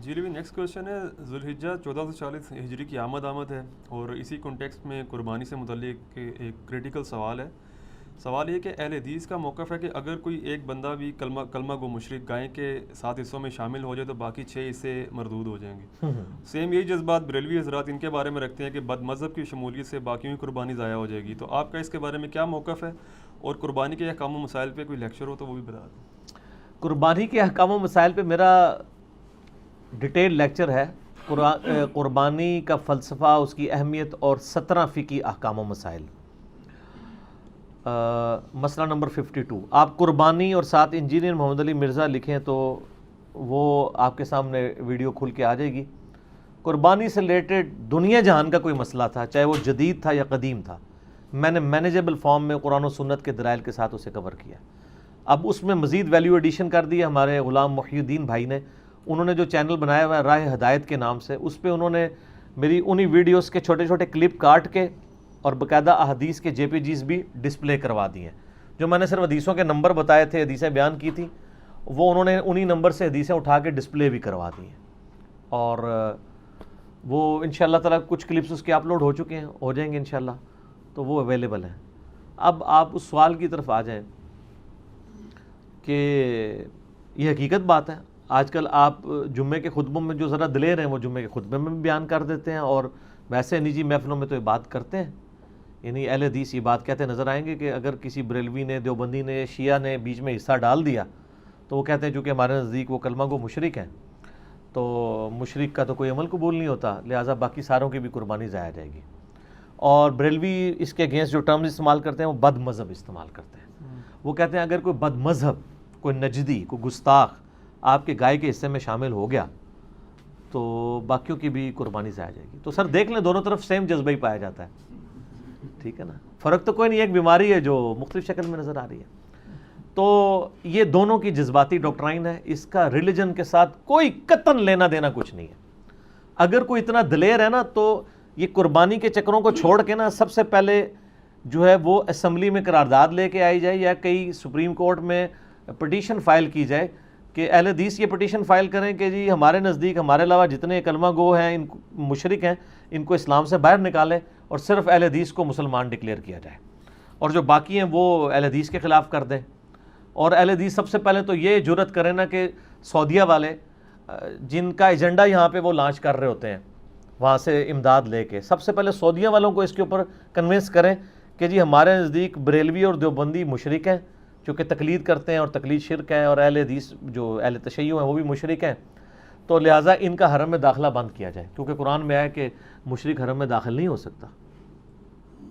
جی لیکن next question ہے، ذوالحجہ 1440 ہجری کی آمد ہے، اور اسی کنٹیکسٹ میں قربانی سے متعلق ایک کریٹیکل سوال ہے. سوال یہ کہ اہل حدیث کا موقف ہے کہ اگر کوئی ایک بندہ بھی کلمہ گو مشرک گائے کے 7 حصوں میں شامل ہو جائے تو باقی 6 حصے مردود ہو جائیں گے. سیم یہی جذبات بریلوی حضرات ان کے بارے میں رکھتے ہیں کہ بد مذہب کی شمولیت سے باقیوں کی قربانی ضائع ہو جائے گی. تو آپ کا اس کے بارے میں کیا موقف ہے؟ اور قربانی کے احکام و مسائل پہ کوئی لیکچر ہو تو وہ بھی بتا دیں. قربانی کے احکام و مسائل پہ میرا ڈیٹیل لیکچر ہے، قربانی کا فلسفہ، اس کی اہمیت اور 17 فقہی احکام و مسائل. مسئلہ نمبر 52. آپ قربانی اور ساتھ انجینئر محمد علی مرزا لکھیں تو وہ آپ کے سامنے ویڈیو کھل کے آ جائے گی. قربانی سے ریلیٹڈ دنیا جہان کا کوئی مسئلہ تھا، چاہے وہ جدید تھا یا قدیم تھا، میں نے مینیجیبل فارم میں قرآن و سنت کے دلائل کے ساتھ اسے کور کیا. اب اس میں مزید ویلیو ایڈیشن کر دی ہمارے غلام محی الدین بھائی نے. انہوں نے جو چینل بنایا ہوا ہے راہ ہدایت کے نام سے، اس پہ انہوں نے میری انہی ویڈیوز کے چھوٹے چھوٹے کلپ کاٹ کے اور باقاعدہ احادیث کے جے پی جیز بھی ڈسپلے کروا دی ہیں. جو میں نے صرف حدیثوں کے نمبر بتائے تھے، حدیثیں بیان کی تھیں، وہ انہوں نے انہی نمبر سے حدیثیں اٹھا کے ڈسپلے بھی کروا دی ہیں. اور وہ انشاءاللہ تعالیٰ کچھ کلپس اس کے اپلوڈ ہو چکے ہیں، ہو جائیں گے انشاءاللہ، تو وہ اویلیبل ہیں. اب آپ اس سوال کی طرف آ جائیں کہ یہ حقیقت بات ہے. آج کل آپ جمعے کے خطبوں میں جو ذرا دلیر ہیں وہ جمعے کے خطبے میں بھی بیان کر دیتے ہیں، اور ویسے نجی محفلوں میں تو یہ بات کرتے ہیں. یعنی اہل حدیث یہ بات کہتے نظر آئیں گے کہ اگر کسی بریلوی نے، دیوبندی نے، شیعہ نے بیچ میں حصہ ڈال دیا تو وہ کہتے ہیں چونکہ ہمارے نزدیک وہ کلمہ گو مشرک ہیں، تو مشرک کا تو کوئی عمل قبول نہیں ہوتا، لہٰذا باقی ساروں کی بھی قربانی ضائع جائے گی. اور بریلوی اس کے اگینسٹ جو ٹرمز استعمال کرتے ہیں وہ بد مذہب استعمال کرتے ہیں. وہ کہتے ہیں اگر کوئی بد مذہب، کوئی نجدی، کوئی گستاخ آپ کے گائے کے حصے میں شامل ہو گیا تو باقیوں کی بھی قربانی ضائع جائے گی. تو سر دیکھ لیں، دونوں طرف سیم جذبہ ہی پایا جاتا ہے، ٹھیک ہے نا. فرق تو کوئی نہیں، ایک بیماری ہے جو مختلف شکل میں نظر آ رہی ہے. تو یہ دونوں کی جذباتی ڈاکٹرائن ہے، اس کا ریلیجن کے ساتھ کوئی قطعاً لینا دینا کچھ نہیں ہے. اگر کوئی اتنا دلیر ہے نا تو یہ قربانی کے چکروں کو چھوڑ کے نا سب سے پہلے جو ہے وہ اسمبلی میں قرارداد لے کے آئی جائے یا کئی سپریم کورٹ میں پٹیشن فائل کی جائے کہ اہل حدیث یہ پٹیشن فائل کریں کہ جی ہمارے نزدیک ہمارے علاوہ جتنے کلمہ گو ہیں، ان مشرک ہیں، ان کو اسلام سے باہر نکالیں اور صرف اہل حدیث کو مسلمان ڈکلیئر کیا جائے، اور جو باقی ہیں وہ اہل حدیث کے خلاف کر دیں. اور اہل حدیث سب سے پہلے تو یہ جرت کریں نا کہ سعودیہ والے جن کا ایجنڈا یہاں پہ وہ لانچ کر رہے ہوتے ہیں وہاں سے امداد لے کے، سب سے پہلے سعودیہ والوں کو اس کے اوپر کنونس کریں کہ جی ہمارے نزدیک بریلوی اور دیوبندی مشرک ہیں، چونکہ تقلید کرتے ہیں اور تقلید شرک ہے، اور اہل حدیث جو اہل تشیع ہیں وہ بھی مشرک ہیں، تو لہٰذا ان کا حرم میں داخلہ بند کیا جائے، کیونکہ قرآن میں آیا کہ مشرک حرم میں داخل نہیں ہو سکتا.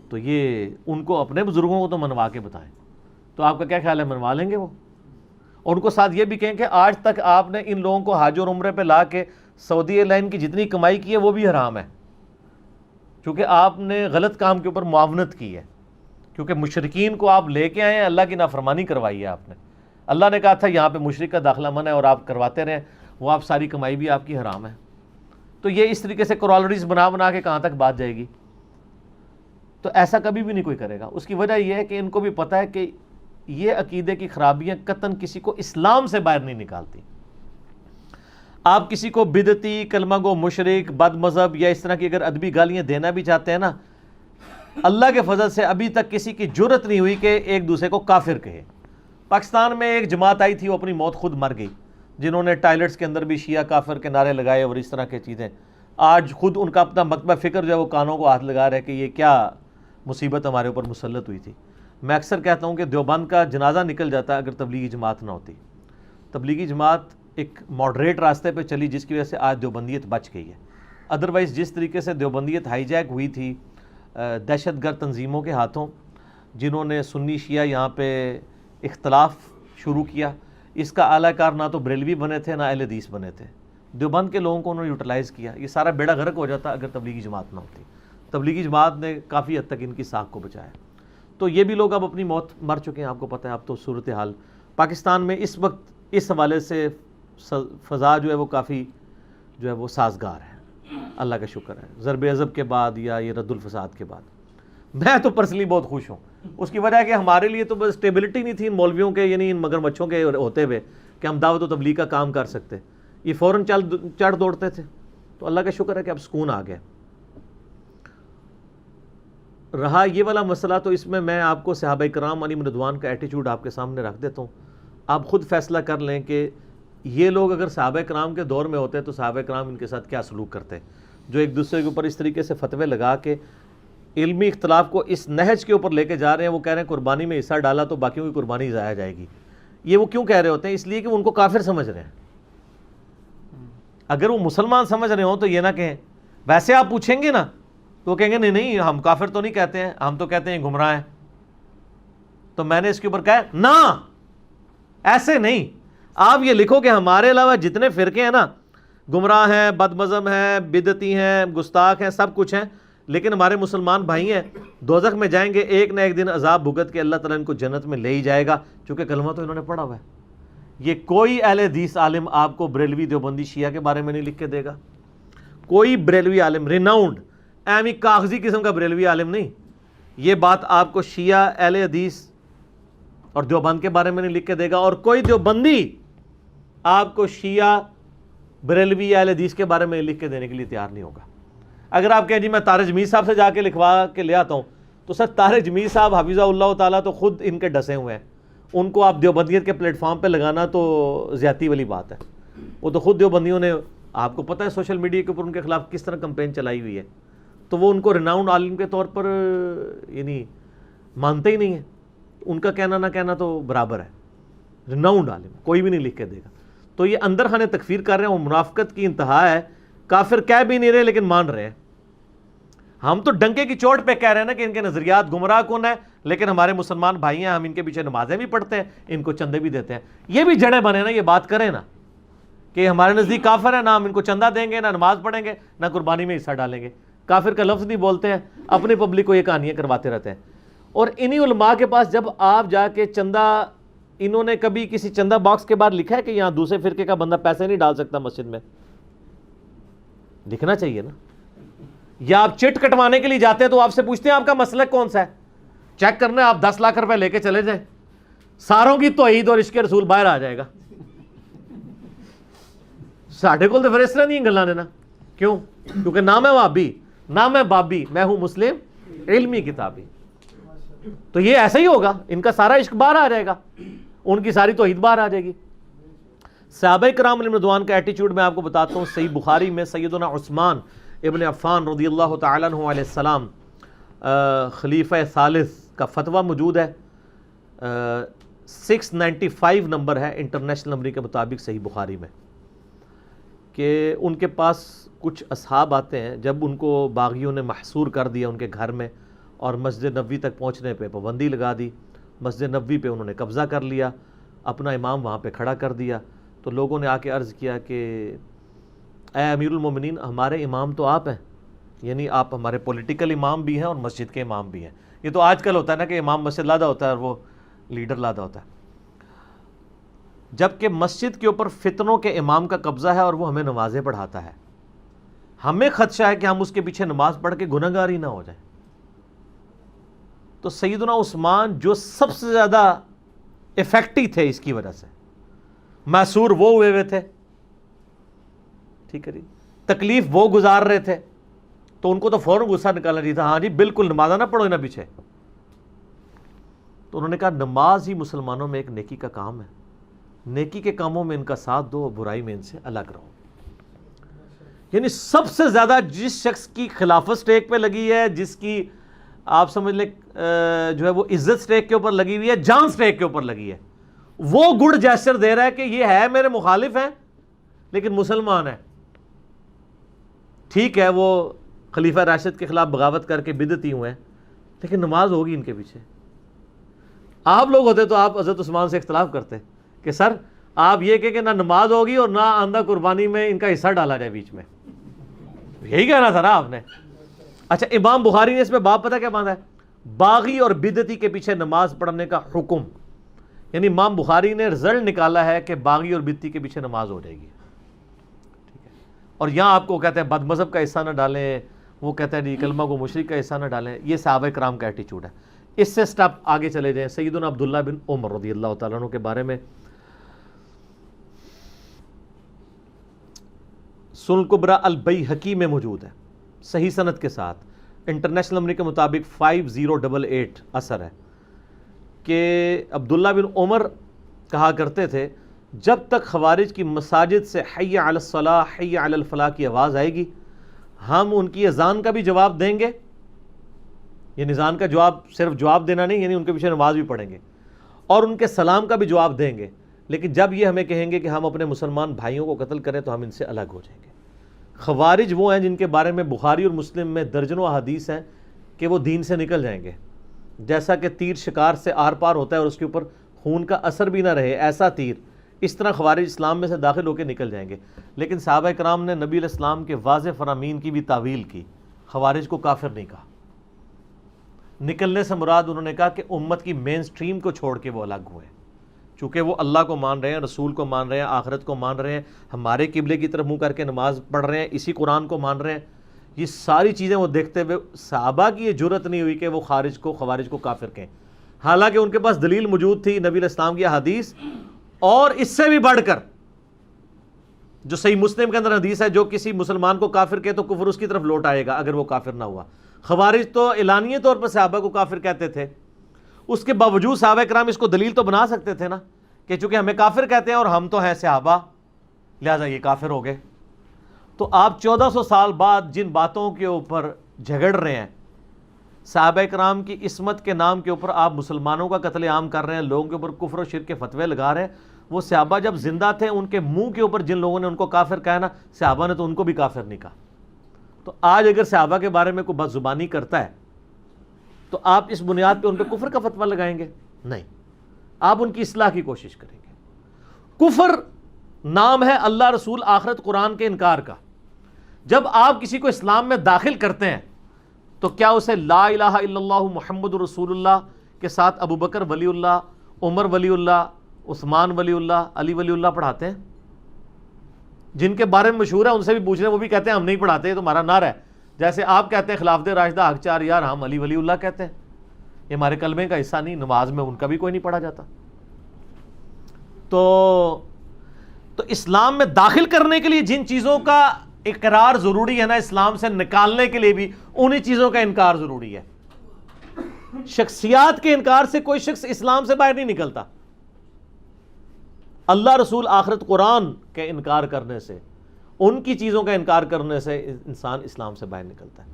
تو یہ ان کو اپنے بزرگوں کو تو منوا کے بتائیں. تو آپ کا کیا خیال ہے، منوا لیں گے وہ؟ اور ان کو ساتھ یہ بھی کہیں کہ آج تک آپ نے ان لوگوں کو حج اور عمرے پہ لا کے سعودی ایئر لائن کی جتنی کمائی کی ہے وہ بھی حرام ہے، چونکہ آپ نے غلط کام کے اوپر معاونت کی ہے، کیونکہ مشرکین کو آپ لے کے آئے ہیں، اللہ کی نافرمانی کروائی ہے آپ نے. اللہ نے کہا تھا یہاں پہ مشرک کا داخلہ منع ہے اور آپ کرواتے رہے، وہ آپ ساری کمائی بھی آپ کی حرام ہے. تو یہ اس طریقے سے کورالریز بنا کے کہاں تک بات جائے گی؟ تو ایسا کبھی بھی نہیں کوئی کرے گا. اس کی وجہ یہ ہے کہ ان کو بھی پتہ ہے کہ یہ عقیدے کی خرابیاں قطعاً کسی کو اسلام سے باہر نہیں نکالتی. آپ کسی کو بدعتی، کلمہ گو مشرک، بد مذہب یا اس طرح کی اگر ادبی گالیاں دینا بھی چاہتے ہیں نا، اللہ کے فضل سے ابھی تک کسی کی جرت نہیں ہوئی کہ ایک دوسرے کو کافر کہے. پاکستان میں ایک جماعت آئی تھی، وہ اپنی موت خود مر گئی، جنہوں نے ٹائلٹس کے اندر بھی شیعہ کافر کے نعرے لگائے اور اس طرح کی چیزیں. آج خود ان کا اپنا مکتبہ فکر جو ہے وہ کانوں کو ہاتھ لگا رہے کہ یہ کیا مصیبت ہمارے اوپر مسلط ہوئی تھی. میں اکثر کہتا ہوں کہ دیوبند کا جنازہ نکل جاتا اگر تبلیغی جماعت نہ ہوتی. تبلیغی جماعت ایک ماڈریٹ راستے پہ چلی جس کی وجہ سے آج دیوبندیت بچ گئی ہے. ادروائز جس طریقے سے دیوبندیت ہائی جیک ہوئی تھی دہشت گرد تنظیموں کے ہاتھوں، جنہوں نے سنی شیعہ یہاں پہ اختلاف شروع کیا، اس کا اعلی کار نہ تو بریلوی بنے تھے نہ اہل حدیث بنے تھے. دیوبند کے لوگوں کو انہوں نے یوٹیلائز کیا. یہ سارا بیڑا غرق ہو جاتا اگر تبلیغی جماعت نہ ہوتی. تبلیغی جماعت نے کافی حد تک ان کی ساکھ کو بچایا. تو یہ بھی لوگ اب اپنی موت مر چکے ہیں، آپ کو پتہ ہے. اب تو صورتحال پاکستان میں اس وقت اس حوالے سے فضا جو ہے وہ کافی جو ہے وہ سازگار ہے، اللہ کا شکر ہے. ضرب عضب کے بعد یا یہ رد الفساد کے بعد میں تو پرسنلی بہت خوش ہوں. اس کی وجہ ہے کہ ہمارے لیے تو بس اسٹیبلٹی نہیں تھی ان مولویوں کے، یعنی ان مگرمچھوں کے ہوتے ہوئے کہ ہم دعوت و تبلیغ کا کام کر سکتے. یہ فوراً چڑھ دوڑتے تھے. تو اللہ کا شکر ہے کہ اب سکون آ گیا. رہا یہ والا مسئلہ تو اس میں آپ کو صحابہ کرام علیہم رضوان کا ایٹیچیوڈ آپ کے سامنے رکھ دیتا ہوں. آپ خود فیصلہ کر لیں کہ یہ لوگ اگر صحابہ کرام کے دور میں ہوتے تو صحابہ کرام ان کے ساتھ کیا سلوک کرتے, جو ایک دوسرے کے اوپر اس طریقے سے فتوے لگا کے علمی اختلاف کو اس نہج کے اوپر لے کے جا رہے ہیں. وہ کہہ رہے ہیں قربانی میں حصہ ڈالا تو باقیوں کی قربانی ضائع جائے گی. یہ وہ کیوں کہہ رہے ہوتے ہیں؟ اس لیے کہ ان کو کافر سمجھ رہے ہیں. اگر وہ مسلمان سمجھ رہے ہوں تو یہ نہ کہیں. ویسے آپ پوچھیں گے نا تو وہ کہیں گے نہیں نہیں ہم کافر تو نہیں کہتے ہیں, ہم تو کہتے ہیں گمراہ ہیں. تو میں نے اس کے اوپر کہا نہ, ایسے نہیں. آپ یہ لکھو کہ ہمارے علاوہ جتنے فرقے ہیں نا, گمراہ ہیں, بد مذہب ہیں, بدعتی ہیں, گستاخ ہیں, سب کچھ ہیں, لیکن ہمارے مسلمان بھائی ہیں, دوزخ میں جائیں گے, ایک نہ ایک دن عذاب بھگت کے اللہ تعالیٰ ان کو جنت میں لے ہی جائے گا, چونکہ کلمہ تو انہوں نے پڑھا ہوا ہے. یہ کوئی اہل حدیث عالم آپ کو بریلوی دیوبندی شیعہ کے بارے میں نہیں لکھ کے دے گا. کوئی بریلوی عالم ریناؤنڈ ایمی کاغذی قسم کا بریلوی عالم نہیں یہ بات آپ کو شیعہ اہل حدیث اور دیوبند کے بارے میں نہیں لکھ کے دے گا. اور کوئی دیوبندی آپ کو شیعہ بریلوی اہل حدیث کے بارے میں لکھ کے دینے کے لیے تیار نہیں ہوگا. اگر آپ کہیں جی میں طارق جمیل صاحب سے جا کے لکھوا کے لے آتا ہوں, تو سر طارق جمیل صاحب حفظہ اللہ تعالیٰ تو خود ان کے ڈسے ہوئے ہیں. ان کو آپ دیوبندیت کے پلیٹ فارم پہ لگانا تو زیادتی والی بات ہے. وہ تو خود دیوبندیوں نے, آپ کو پتہ ہے سوشل میڈیا کے اوپر ان کے خلاف کس طرح کمپین چلائی ہوئی ہے, تو وہ ان کو ریناؤنڈ عالم کے طور پر یعنی مانتے ہی نہیں ہیں. ان کا کہنا نہ کہنا تو برابر ہے. ریناؤنڈ عالم کوئی بھی نہیں لکھ کے دے گا. تو یہ اندر خانے تکفیر کر رہے ہیں, وہ منافقت کی انتہا ہے. کافر کہہ بھی نہیں رہے لیکن مان رہے ہیں. ہم تو ڈنکے کی چوٹ پہ کہہ رہے ہیں نا کہ ان کے نظریات گمراہ کن ہے, لیکن ہمارے مسلمان بھائی ہیں, ہم ان کے پیچھے نمازیں بھی پڑھتے ہیں, ان کو چندے بھی دیتے ہیں. یہ بھی جڑے بنے نا, یہ بات کریں نا کہ ہمارے نزدیک کافر ہے, نہ ہم ان کو چندہ دیں گے, نہ نماز پڑھیں گے, نہ قربانی میں حصہ ڈالیں گے. کافر کا لفظ نہیں بولتے ہیں, اپنی پبلک کو یہ کہانیاں کرواتے رہتے ہیں. اور انہی علماء کے پاس جب آپ جا کے چندہ, انہوں نے کبھی کسی چندہ باکس کے بعد لکھا ہے کہ یہاں دوسرے فرقے کا بندہ پیسے نہیں ڈال سکتا مسجد میں؟ لکھنا چاہیے نا. یا آپ چٹ کٹوانے کے لیے جاتے ہیں تو آپ سے پوچھتے ہیں آپ کا مسلک کون سا ہے, چیک کرنا ہے, آپ 10 لاکھ روپے لے کے چلے جائیں, ساروں کی توحید اور عشق رسول باہر آ جائے گا. ساڈے کول تو پھر اس طرح نہیں گلاں نے نا. کیوں؟ کیونکہ نہ میں وہابی نہ میں بابی, میں ہوں مسلم علمی کتابی. تو یہ ایسا ہی ہوگا, ان کا سارا عشق باہر آ جائے گا, ان کی ساری توحید باہر آ جائے گی. صحابہ کرام علیہم رضوان کا ایٹیچیوڈ میں آپ کو بتاتا ہوں. صحیح بخاری میں سیدنا عثمان ابن عفان رضی اللہ تعالیٰ عنہ علیہ السلام خلیفہ ثالث کا فتویٰ موجود ہے. 695 نمبر ہے انٹرنیشنل نمبر کے مطابق صحیح بخاری میں, کہ ان کے پاس کچھ اصحاب آتے ہیں جب ان کو باغیوں نے محصور کر دیا ان کے گھر میں, اور مسجد نبوی تک پہنچنے پہ پابندی لگا دی. مسجد نبوی پہ انہوں نے قبضہ کر لیا, اپنا امام وہاں پہ کھڑا کر دیا. تو لوگوں نے آ کے عرض کیا کہ اے امیر المومنین, ہمارے امام تو آپ ہیں, یعنی آپ ہمارے پولیٹیکل امام بھی ہیں اور مسجد کے امام بھی ہیں. یہ تو آج کل ہوتا ہے نا کہ امام مسجد لادا ہوتا ہے اور وہ لیڈر لادا ہوتا ہے, جبکہ مسجد کے اوپر فتنوں کے امام کا قبضہ ہے اور وہ ہمیں نمازیں پڑھاتا ہے. ہمیں خدشہ ہے کہ ہم اس کے پیچھے نماز پڑھ کے گنہگار ہی نہ ہو جائیں. تو سیدنا عثمان جو سب سے زیادہ افیکٹی تھے اس کی وجہ سے, محصور وہ ہوئے تھے, ٹھیک ہے جی, تکلیف وہ گزار رہے تھے, تو ان کو تو فوراً غصہ نکالنا چاہیے تھا, ہاں جی بالکل نماز نہ پڑھو نہ پیچھے. تو انہوں نے کہا نماز ہی مسلمانوں میں ایک نیکی کا کام ہے, نیکی کے کاموں میں ان کا ساتھ دو, برائی میں ان سے الگ رہو. یعنی سب سے زیادہ جس شخص کی خلافت سٹیک پہ لگی ہے, جس کی آپ سمجھ لیں جو ہے وہ عزت سٹیک کے اوپر لگی ہوئی ہے, جان سٹیک کے اوپر لگی ہے, وہ گڈ جیسچر دے رہا ہے کہ یہ ہے میرے مخالف ہیں لیکن مسلمان ہے. ٹھیک ہے وہ خلیفہ راشد کے خلاف بغاوت کر کے بدعتی ہوئے ہیں, لیکن نماز ہوگی ان کے پیچھے. آپ لوگ ہوتے تو آپ حضرت عثمان سے اختلاف کرتے کہ سر آپ یہ کہ نہ نماز ہوگی اور نہ آندہ قربانی میں ان کا حصہ ڈالا جائے بیچ میں. یہی کہنا تھا نا آپ نے. اچھا, امام بخاری نے اس میں باب پتہ کیا باندھا ہے؟ باغی اور بدعتی کے پیچھے نماز پڑھنے کا حکم. یعنی امام بخاری نے رزلٹ نکالا ہے کہ باغی اور بدعتی کے پیچھے نماز ہو جائے گی. ٹھیک ہے, اور یہاں آپ کو کہتے ہیں بد مذہب کا حصہ نہ ڈالیں, وہ کہتے ہیں کلمہ کو مشرک کا حصہ نہ ڈالیں. یہ صحابہ کرام کا ایٹیچیوڈ ہے. اس سے سٹیپ آگے چلے جائیں سیدنا عبداللہ بن عمر رضی اللہ تعالیٰ عنہ کے بارے میں. سنن کبریٰ البیہقی میں موجود ہے صحیح سند کے ساتھ، انٹرنیشنل نمبر کے مطابق 5088 اثر ہے کہ عبداللہ بن عمر کہا کرتے تھے جب تک خوارج کی مساجد سے حی علی الصلاح حی علی الفلاح کی آواز آئے گی ہم ان کی اذان کا بھی جواب دیں گے، یہ اذان کا جواب صرف جواب دینا نہیں، یعنی ان کے پیچھے نماز بھی پڑھیں گے، اور ان کے سلام کا بھی جواب دیں گے، لیکن جب یہ ہمیں کہیں گے کہ ہم اپنے مسلمان بھائیوں کو قتل کریں تو ہم ان سے الگ ہو جائیں گے۔ خوارج وہ ہیں جن کے بارے میں بخاری اور مسلم میں درجنوں احادیث ہیں کہ وہ دین سے نکل جائیں گے، جیسا کہ تیر شکار سے آر پار ہوتا ہے اور اس کے اوپر خون کا اثر بھی نہ رہے، ایسا تیر، اس طرح خوارج اسلام میں سے داخل ہو کے نکل جائیں گے۔ لیکن صحابہ کرام نے نبی علیہ السلام کے واضح فرامین کی بھی تعویل کی، خوارج کو کافر نہیں کہا۔ نکلنے سے مراد انہوں نے کہا کہ امت کی مین سٹریم کو چھوڑ کے وہ الگ ہوئے، چونکہ وہ اللہ کو مان رہے ہیں، رسول کو مان رہے ہیں، آخرت کو مان رہے ہیں، ہمارے قبلے کی طرف منہ کر کے نماز پڑھ رہے ہیں، اسی قرآن کو مان رہے ہیں، یہ ساری چیزیں وہ دیکھتے ہوئے صحابہ کی یہ جرأت نہیں ہوئی کہ وہ خوارج کو کافر کہیں، حالانکہ ان کے پاس دلیل موجود تھی، نبی علیہ السلام کی حدیث، اور اس سے بھی بڑھ کر جو صحیح مسلم کے اندر حدیث ہے جو کسی مسلمان کو کافر کہے تو کفر اس کی طرف لوٹ آئے گا اگر وہ کافر نہ ہوا۔ خوارج تو اعلانیہ طور پر صحابہ کو کافر کہتے تھے، اس کے باوجود صحابہ کرام اس کو دلیل تو بنا سکتے تھے نا کہ چونکہ ہمیں کافر کہتے ہیں اور ہم تو ہیں صحابہ لہذا یہ کافر ہو گئے۔ تو آپ 1400 سال بعد جن باتوں کے اوپر جھگڑ رہے ہیں، صحابہ کرام کی عصمت کے نام کے اوپر آپ مسلمانوں کا قتل عام کر رہے ہیں، لوگوں کے اوپر کفر و شرک کے فتوے لگا رہے ہیں، وہ صحابہ جب زندہ تھے ان کے منہ کے اوپر جن لوگوں نے ان کو کافر کہا نا، صحابہ نے تو ان کو بھی کافر نہیں کہا۔ تو آج اگر صحابہ کے بارے میں کوئی بد زبانی کرتا ہے تو آپ اس بنیاد پہ ان پہ کفر کا فتویٰ لگائیں گے؟ نہیں، آپ ان کی اصلاح کی کوشش کریں گے۔ کفر نام ہے اللہ، رسول، آخرت، قرآن کے انکار کا۔ جب آپ کسی کو اسلام میں داخل کرتے ہیں تو کیا اسے لا الہ الا اللہ محمد رسول اللہ کے ساتھ ابو بکر ولی اللہ، عمر ولی اللہ، عثمان ولی اللہ، علی ولی اللہ پڑھاتے ہیں؟ جن کے بارے میں مشہور ہے ان سے بھی پوچھ رہے ہیں، وہ بھی کہتے ہیں ہم نہیں پڑھاتے، یہ تو ہمارا نعرہ ہے۔ جیسے آپ کہتے ہیں خلافت راشدہ حق چار یار، ہم علی ولی اللہ کہتے ہیں، یہ ہمارے کلمے کا حصہ نہیں، نماز میں ان کا بھی کوئی نہیں پڑھا جاتا۔ تو اسلام میں داخل کرنے کے لیے جن چیزوں کا اقرار ضروری ہے نا، اسلام سے نکالنے کے لیے بھی انہی چیزوں کا انکار ضروری ہے۔ شخصیات کے انکار سے کوئی شخص اسلام سے باہر نہیں نکلتا، اللہ، رسول، آخرت، قرآن کے انکار کرنے سے، ان کی چیزوں کا انکار کرنے سے انسان اسلام سے باہر نکلتا ہے۔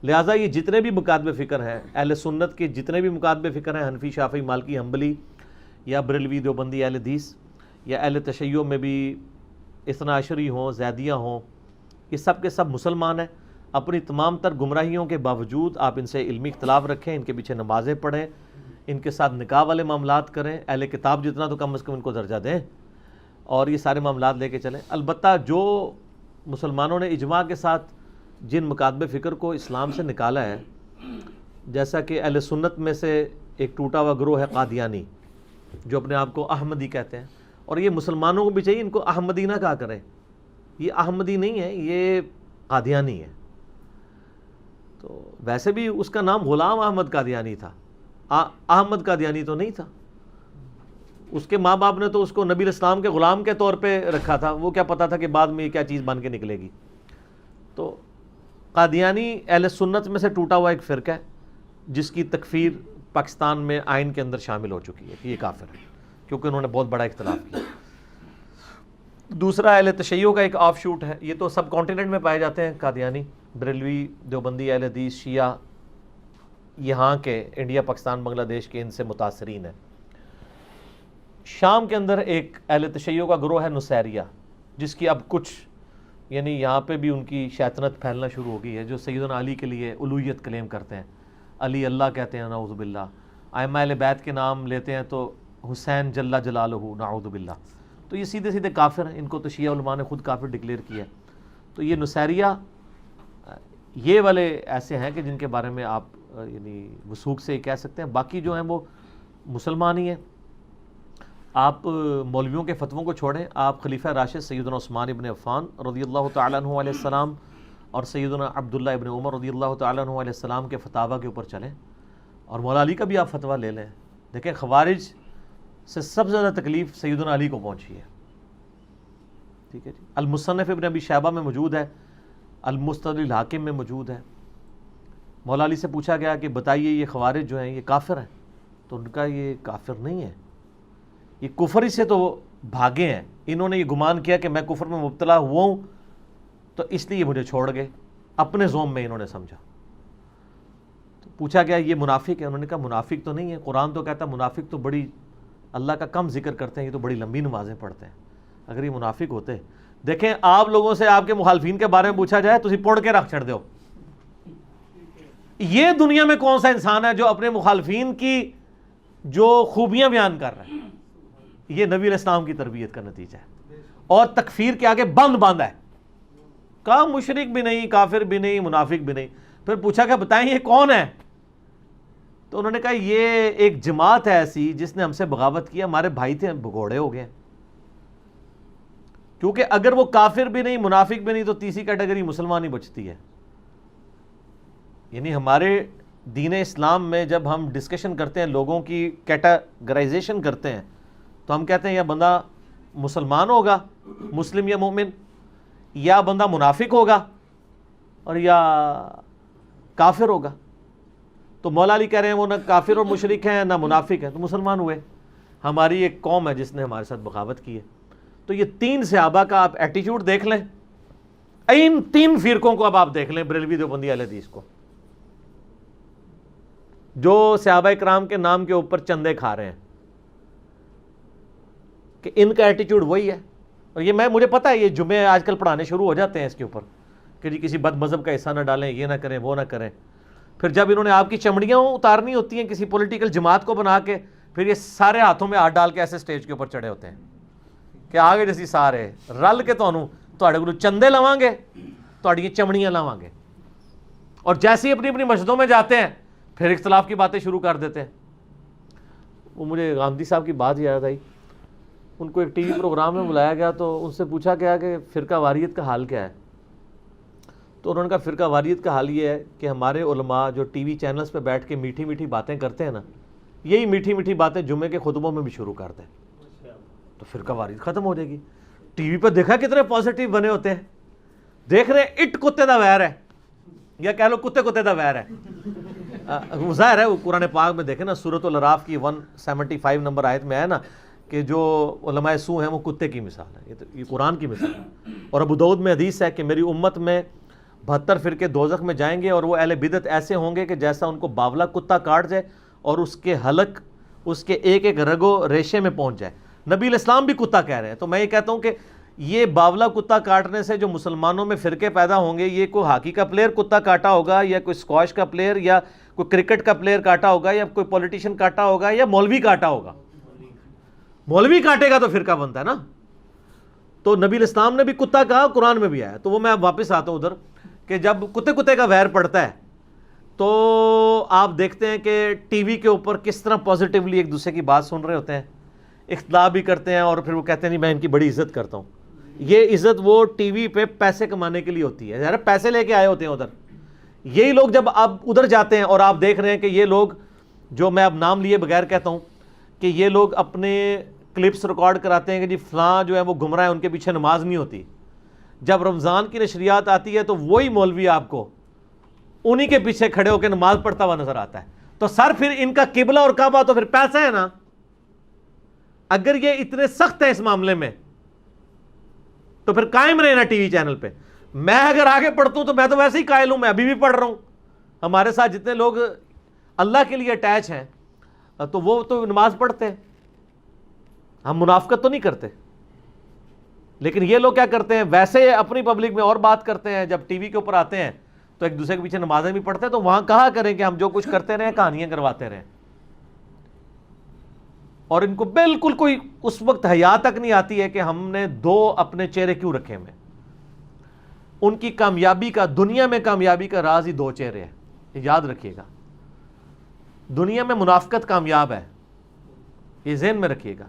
لہٰذا یہ جتنے بھی مکاتب فکر ہیں، اہل سنت کے جتنے بھی مکاتب فکر ہیں، حنفی، شافعی، مالکی، حنبلی یا بریلوی، دیوبندی، اہل حدیث یا اہل تشیع میں بھی اثنا عشری ہوں، زیدیہ ہوں، یہ سب کے سب مسلمان ہیں۔ اپنی تمام تر گمراہیوں کے باوجود آپ ان سے علمی اختلاف رکھیں، ان کے پیچھے نمازیں پڑھیں، ان کے ساتھ نکاح والے معاملات کریں، اہل کتاب جتنا تو کم از کم ان کو درجہ دیں، اور یہ سارے معاملات لے کے چلیں۔ البتہ جو مسلمانوں نے اجماع کے ساتھ جن مکاتب فکر کو اسلام سے نکالا ہے، جیسا کہ اہل سنت میں سے ایک ٹوٹا ہوا گروہ ہے قادیانی، جو اپنے آپ کو احمدی کہتے ہیں، اور یہ مسلمانوں کو بھی چاہیے ان کو احمدی نہ کہا کریں، یہ احمدی نہیں ہے، یہ قادیانی ہے۔ تو ویسے بھی اس کا نام غلام احمد قادیانی تھا، احمد قادیانی تو نہیں تھا۔ اس کے ماں باپ نے تو اس کو نبی علیہ السلام کے غلام کے طور پہ رکھا تھا، وہ کیا پتا تھا کہ بعد میں یہ کیا چیز بن کے نکلے گی۔ تو قادیانی اہل سنت میں سے ٹوٹا ہوا ایک فرقہ ہے جس کی تکفیر پاکستان میں آئین کے اندر شامل ہو چکی ہے کہ یہ کافر ہے، کیونکہ انہوں نے بہت بڑا اختلاف کیا۔ دوسرا اہل تشیع کا ایک آف شوٹ ہے، یہ تو سب کانٹیننٹ میں پائے جاتے ہیں، قادیانی، بریلوی، دیوبندی، اہل حدیث، شیعہ، یہاں کے انڈیا، پاکستان، بنگلہ دیش کے ان سے متاثرین ہیں۔ شام کے اندر ایک اہل تشیع کا گروہ ہے نصیریہ، جس کی اب کچھ یعنی یہاں پہ بھی ان کی شیطنت پھیلنا شروع ہو گئی ہے، جو سیدنا علی کے لیے الوہیت کلیم کرتے ہیں، علی اللہ کہتے ہیں، نعوذ باللہ، ائمہ اہل بیت کے نام لیتے ہیں تو حسین جل جلالہ، نعوذ باللہ۔ تو یہ سیدھے سیدھے کافر ہیں، ان کو تو شیعہ علماء نے خود کافر ڈکلیئر کیا ہے۔ تو یہ نصیریہ یہ والے ایسے ہیں کہ جن کے بارے میں آپ یعنی وثوق سے یہ کہہ سکتے ہیں، باقی جو ہیں وہ مسلمان ہی ہیں۔ آپ مولویوں کے فتووں کو چھوڑیں، آپ خلیفہ راشد سیدنا عثمان ابن عفان رضی اللہ تعالیٰ عنہ علیہ السلام اور سیدنا عبداللہ ابن عمر رضی اللہ تعالیٰ عنہ علیہ السلام کے فتاویٰ کے اوپر چلیں، اور مولا علی کا بھی آپ فتویٰ لے لیں۔ دیکھیں خوارج سے سب سے زیادہ تکلیف سیدنا علی کو پہنچی ہے، ٹھیک ہے جی. المصنف ابن ابی شیبہ میں موجود ہے, المستدرک الحاکم میں موجود ہے. مولا علی سے پوچھا گیا کہ بتائیے یہ خوارج جو ہیں یہ کافر ہیں؟ تو ان کا یہ کافر نہیں ہے, یہ کفر ہی سے تو بھاگے ہیں. انہوں نے یہ گمان کیا کہ میں کفر میں مبتلا ہوا ہوں تو اس لیے مجھے چھوڑ گئے, اپنے زوم میں انہوں نے سمجھا. تو پوچھا گیا یہ منافق ہے؟ انہوں نے کہا منافق تو نہیں ہے, قرآن تو کہتا ہے منافق تو بڑی اللہ کا کم ذکر کرتے ہیں, یہ تو بڑی لمبی نمازیں پڑھتے ہیں. اگر یہ منافق ہوتے, دیکھیں آپ لوگوں سے آپ کے مخالفین کے بارے میں پوچھا جائے تو پڑھ کے رکھ چھڑ دو. یہ دنیا میں کون سا انسان ہے جو اپنے مخالفین کی جو خوبیاں بیان کر رہا ہے؟ یہ نبی علیہ السلام کی تربیت کا نتیجہ ہے, اور تکفیر کے آگے بند ہے. کہا مشرک بھی نہیں, کافر بھی نہیں, منافق بھی نہیں. پھر پوچھا کہ بتائیں یہ کون ہے؟ تو انہوں نے کہا یہ ایک جماعت ہے ایسی جس نے ہم سے بغاوت کی, ہمارے بھائی تھے, بھگوڑے ہو گئے. کیونکہ اگر وہ کافر بھی نہیں, منافق بھی نہیں, تو تیسری کیٹیگری مسلمان ہی بچتی ہے. یعنی ہمارے دین اسلام میں جب ہم ڈسکشن کرتے ہیں, لوگوں کی کیٹاگرائزیشن کرتے ہیں, تو ہم کہتے ہیں یا بندہ مسلمان ہوگا, مسلم یا مومن, یا بندہ منافق ہوگا, اور یا کافر ہوگا. تو مولا علی کہہ رہے ہیں وہ نہ کافر اور مشرک ہیں نہ منافق ہیں, تو مسلمان ہوئے. ہماری ایک قوم ہے جس نے ہمارے ساتھ بغاوت کی ہے. تو یہ تین صحابہ کا آپ ایٹیچیوڈ دیکھ لیں, ان تین فرقوں کو اب آپ دیکھ لیں, بریلوی دیوبندی اہل حدیث کو, جو صحابہ کرام کے نام کے اوپر چندے کھا رہے ہیں, کہ ان کا ایٹیچیوڈ وہی ہے. اور یہ مجھے پتا ہے یہ جمعے آج کل پڑھانے شروع ہو جاتے ہیں اس کے اوپر کہ جی کسی بد مذہب کا حصہ نہ ڈالیں, یہ نہ کریں, وہ نہ کریں. پھر جب انہوں نے آپ کی چمڑیاں اتارنی ہوتی ہیں کسی پولیٹیکل جماعت کو بنا کے, پھر یہ سارے ہاتھوں میں ہاتھ ڈال کے ایسے سٹیج کے اوپر چڑھے ہوتے ہیں کہ آگے جیسی سارے رل کے تواڈے کو چندے لواں گے, تواڈیاں چمڑیاں لواں گے. اور جیسے ہی اپنی اپنی مسجدوں میں جاتے ہیں پھر اختلاف کی باتیں شروع کر دیتے ہیں. وہ مجھے غامدی صاحب کی بات یاد آئی, ان کو ایک ٹی وی پروگرام میں بلایا گیا تو ان سے پوچھا گیا کہ فرقہ واریت کا حال کیا ہے. تو انہوں نے کہا فرقہ واریت کا حال یہ ہے کہ ہمارے علماء جو ٹی وی چینلز پہ بیٹھ کے میٹھی میٹھی باتیں کرتے ہیں نا, یہی میٹھی میٹھی باتیں جمعے کے خطبوں میں بھی شروع کر دیں تو فرقہ واریت ختم ہو جائے گی. ٹی وی پہ دیکھا کتنے پازیٹیو بنے ہوتے ہیں, دیکھ رہے ہیں اٹ کتے دا ویر ہے, یا کہہ لو کتے دا ویر ہے. ظاہر ہے وہ قرآن پاک میں دیکھیں نا, سورۃ الاعراف کی 175 نمبر آیت میں ہے نا کہ جو علماء سو ہیں وہ کتے کی مثال ہے. یہ قرآن کی مثال ہے. اور ابو داؤد میں حدیث ہے کہ میری امت میں 72 فرقے دوزخ میں جائیں گے, اور وہ اہل بدعت ایسے ہوں گے کہ جیسا ان کو باولا کتا کاٹ جائے اور اس کے حلق اس کے ایک ایک رگو ریشے میں پہنچ جائے. نبی علیہ السلام بھی کتا کہہ رہے ہیں. تو میں یہ کہتا ہوں کہ یہ باولا کتا کاٹنے سے جو مسلمانوں میں فرقے پیدا ہوں گے, یہ کوئی ہاکی کا پلیئر کتا کاٹا ہوگا, یا کوئی اسکواش کا پلیئر, یا کوئی کرکٹ کا پلیئر کاٹا ہوگا, یا کوئی پولیٹیشین کاٹا ہوگا, یا مولوی کاٹا ہوگا. مولوی کاٹے گا تو فرقہ بنتا ہے نا. تو نبی علیہ السلام نے بھی کتا کہا, قرآن میں بھی آیا. تو وہ میں اب واپس آتا ہوں ادھر کہ جب کتے کا ویر پڑتا ہے تو آپ دیکھتے ہیں کہ ٹی وی کے اوپر کس طرح پازیٹیولی ایک دوسرے کی بات سن رہے ہوتے ہیں, اختلاف بھی کرتے ہیں, اور پھر وہ کہتے ہیں نہیں میں ان کی بڑی عزت کرتا ہوں. یہ عزت وہ ٹی وی پہ پیسے کمانے کے لیے ہوتی ہے, یار پیسے لے کے آئے ہوتے ہیں ادھر. یہی لوگ جب آپ ادھر جاتے ہیں اور آپ دیکھ رہے ہیں کہ یہ لوگ, جو میں اب نام لیے بغیر کہتا ہوں, کہ یہ لوگ اپنے کلپس ریکارڈ کراتے ہیں کہ جی فلاں جو ہے وہ گمراہ ہے, ان کے پیچھے نماز نہیں ہوتی. جب رمضان کی نشریات آتی ہے تو وہی مولوی آپ کو انہی کے پیچھے کھڑے ہو کے نماز پڑھتا ہوا نظر آتا ہے. تو سر پھر ان کا قبلہ اور کعبہ تو پھر پیسہ ہے نا. اگر یہ اتنے سخت ہے اس معاملے میں تو پھر قائم رہے نا ٹی وی چینل پہ. میں اگر آگے پڑھتا ہوں تو میں تو ویسے ہی قائل ہوں, میں ابھی بھی پڑھ رہا ہوں. ہمارے ساتھ جتنے لوگ اللہ کے لیے اٹیچ ہیں تو وہ تو نماز پڑھتے ہیں, ہم منافقت تو نہیں کرتے. لیکن یہ لوگ کیا کرتے ہیں, ویسے اپنی پبلک میں اور بات کرتے ہیں, جب ٹی وی کے اوپر آتے ہیں تو ایک دوسرے کے پیچھے نمازیں بھی پڑھتے ہیں. تو وہاں کہا کریں کہ ہم جو کچھ کرتے رہے, کہانیاں کرواتے رہے. اور ان کو بالکل کوئی اس وقت حیا تک نہیں آتی ہے کہ ہم نے دو اپنے چہرے کیوں رکھے ہوئے. ان کی کامیابی کا, دنیا میں کامیابی کا راز ہی دو چہرے ہیں, یاد رکھیے گا. دنیا میں منافقت کامیاب ہے, یہ ذہن میں رکھیے گا.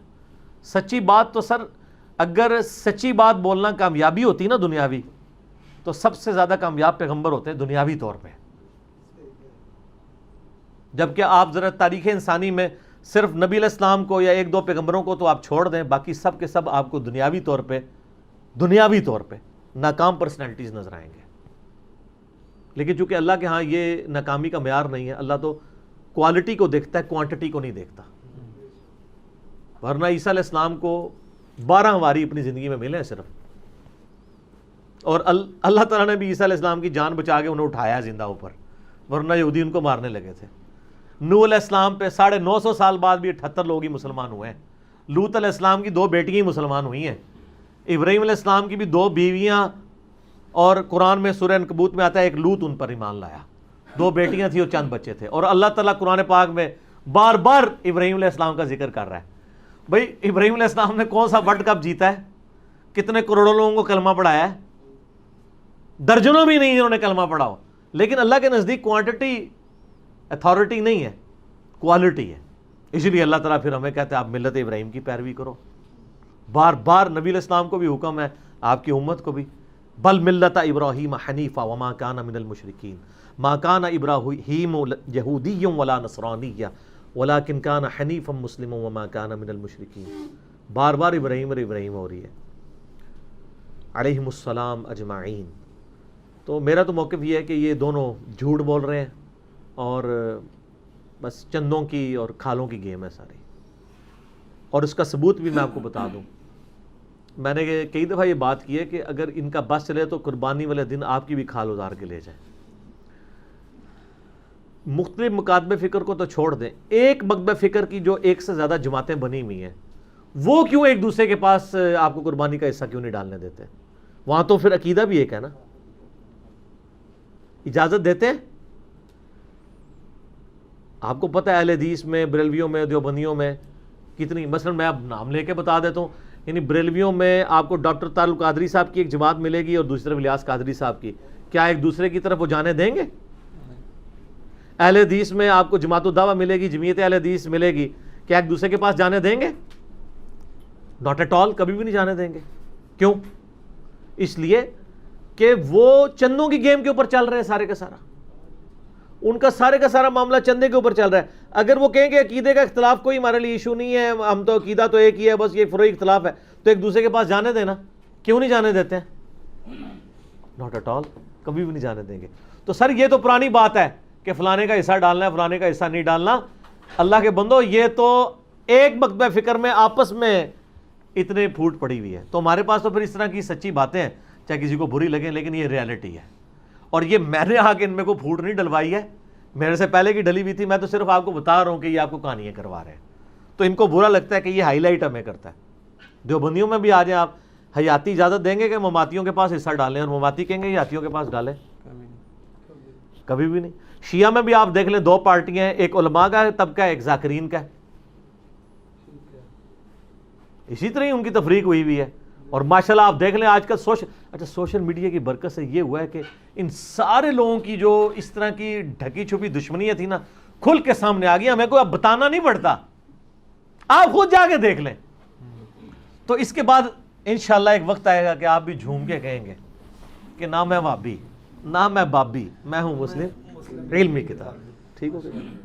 سچی بات تو سر, اگر سچی بات بولنا کامیابی ہوتی نا دنیاوی, تو سب سے زیادہ کامیاب پیغمبر ہوتے ہیں دنیاوی طور پہ. جبکہ آپ ذرا تاریخ انسانی میں صرف نبی علیہ السلام کو یا ایک دو پیغمبروں کو تو آپ چھوڑ دیں, باقی سب کے سب آپ کو دنیاوی طور پہ دنیاوی طور پہ ناکام پرسنالٹیز نظر آئیں گے. لیکن چونکہ اللہ کے ہاں یہ ناکامی کا معیار نہیں ہے, اللہ تو کوالٹی کو دیکھتا ہے, کوانٹٹی کو نہیں دیکھتا. ورنہ عیسیٰ علیہ السلام کو 12 واری اپنی زندگی میں ملے ہیں صرف, اور اللہ تعالیٰ نے بھی عیسیٰ علیہ السلام کی جان بچا کے انہیں اٹھایا زندہ اوپر, ورنہ یہودی ان کو مارنے لگے تھے. نوح علیہ السلام پہ 950 سال بعد بھی 78 لوگ ہی مسلمان ہوئے ہیں. لوط علیہ السلام کی 2 بیٹیاں ہی مسلمان ہوئی ہیں. ابراہیم علیہ السلام کی بھی 2 بیویاں, اور قرآن میں سورہ عنکبوت میں آتا ہے ایک لوط ان پر ایمان لایا. 2 بیٹیاں تھیں اور چند بچے تھے. اور اللہ تعالیٰ قرآن پاک میں بار بار ابراہیم علیہ السلام کا ذکر کر رہا ہے. بھائی ابراہیم علیہ السلام نے کون سا ورلڈ کپ جیتا ہے؟ کتنے کروڑوں لوگوں کو کلمہ پڑھایا ہے؟ درجنوں بھی نہیں جنہوں نے کلمہ پڑھا ہو. لیکن اللہ کے نزدیک کوانٹٹی اتھارٹی نہیں ہے, کوالٹی ہے. اس لیے اللہ تعالیٰ پھر ہمیں کہتے ہیں آپ ملت ابراہیم کی پیروی کرو. بار بار نبی علیہ السلام کو بھی حکم ہے, آپ کی امت کو بھی. بل ملت ابراہیم حنیفا وما کان من المشرکین ما کان ابراہیم یہودی ولا نصرانی ولکن کان حنیفا مسلما وما کان من المشرکین. بار بار ابراہیم اور ابراہیم ہو رہی ہے علیہم السلام اجمعین. تو میرا تو موقف یہ ہے کہ یہ دونوں جھوٹ بول رہے ہیں, اور بس چندوں کی اور کھالوں کی گیم ہے ساری. اور اس کا ثبوت بھی میں آپ کو بتا دوں, میں نے کئی دفعہ یہ بات کی ہے کہ اگر ان کا بس چلے تو قربانی والے دن آپ کی بھی کھال اتار کے لے جائیں. مختلف مکاتب فکر کو تو چھوڑ دیں, ایک مکتب فکر کی جو 1 سے زیادہ جماعتیں بنی ہوئی ہیں, وہ کیوں ایک دوسرے کے پاس آپ کو قربانی کا حصہ کیوں نہیں ڈالنے دیتے؟ وہاں تو پھر عقیدہ بھی ایک ہے نا, اجازت دیتے ہیں. آپ کو پتہ ہے اہل حدیث میں, بریلویوں میں, دیوبندیوں میں کتنی, مثلا میں اب نام لے کے بتا دیتا ہوں. یعنی بریلویوں میں آپ کو ڈاکٹر طارق قادری صاحب کی ایک جماعت ملے گی اور دوسری طرف الیاس قادری صاحب کی. کیا ایک دوسرے کی طرف وہ جانے دیں گے؟ اہل حدیث میں آپ کو جماعت الدعوہ ملے گی, جمعیت اہل حدیث ملے گی, کیا ایک دوسرے کے پاس جانے دیں گے؟ ناٹ ایٹ آل, کبھی بھی نہیں جانے دیں گے. کیوں؟ اس لیے کہ وہ چندوں کی گیم کے اوپر چل رہے ہیں سارے کا سارا. ان کا سارے کا سارا معاملہ چندے کے اوپر چل رہا ہے. اگر وہ کہیں کہ عقیدے کا اختلاف کوئی ہمارے لیے ایشو نہیں ہے, ہم تو عقیدہ تو ایک ہی ہے, بس یہ فروعی اختلاف ہے, تو ایک دوسرے کے پاس جانے دینا. کیوں نہیں جانے دیتے ہیں؟ ناٹ ایٹ آل, کبھی بھی نہیں جانے دیں گے. تو سر یہ تو پرانی بات ہے کہ فلانے کا حصہ ڈالنا ہے, فلانے کا حصہ نہیں ڈالنا. اللہ کے بندو, یہ تو ایک مکتب فکر میں آپس میں اتنے پھوٹ پڑی ہوئی ہے. تو ہمارے پاس تو پھر اس طرح کی سچی باتیں ہیں, چاہے کسی کو بری لگیں, لیکن یہ ریالٹی ہے. اور یہ میں نے آ کے ان میں کو پھوٹ نہیں ڈلوائی ہے, میرے سے پہلے کی ڈلی ہوئی تھی. میں تو صرف آپ کو بتا رہا ہوں کہ یہ آپ کو کہانیاں کروا رہے ہیں. تو ان کو برا لگتا ہے کہ یہ ہائی لائٹ ہمیں کرتا ہے. دیوبندیوں میں بھی آ جائیں آپ, حیاتی اجازت دیں گے کہ مماتیوں کے پاس حصہ ڈالیں, اور مماتی کہیں گے حیاتیوں کے پاس ڈالیں؟ کبھی بھی نہیں. شیعہ میں بھی آپ دیکھ لیں 2 پارٹیاں ہیں, ایک علماء کا طبقہ ہے, ایک ذاکرین کا ہے. اسی طرح ہی ان کی تفریق ہوئی ہوئی ہے. اور ماشاءاللہ آپ دیکھ لیں آج کل سوشل میڈیا کی برکت سے یہ ہوا ہے کہ ان سارے لوگوں کی جو اس طرح کی ڈھکی چھپی دشمنیاں تھی نا, کھل کے سامنے آ گئی. ہمیں کوئی اب بتانا نہیں پڑتا, آپ خود جا کے دیکھ لیں. تو اس کے بعد انشاءاللہ ایک وقت آئے گا کہ آپ بھی جھوم کے کہیں گے کہ نہ میں وہابی, نہ میں بابی, میں ہوں مسلم علمی کتاب. ٹھیک ہو گیا؟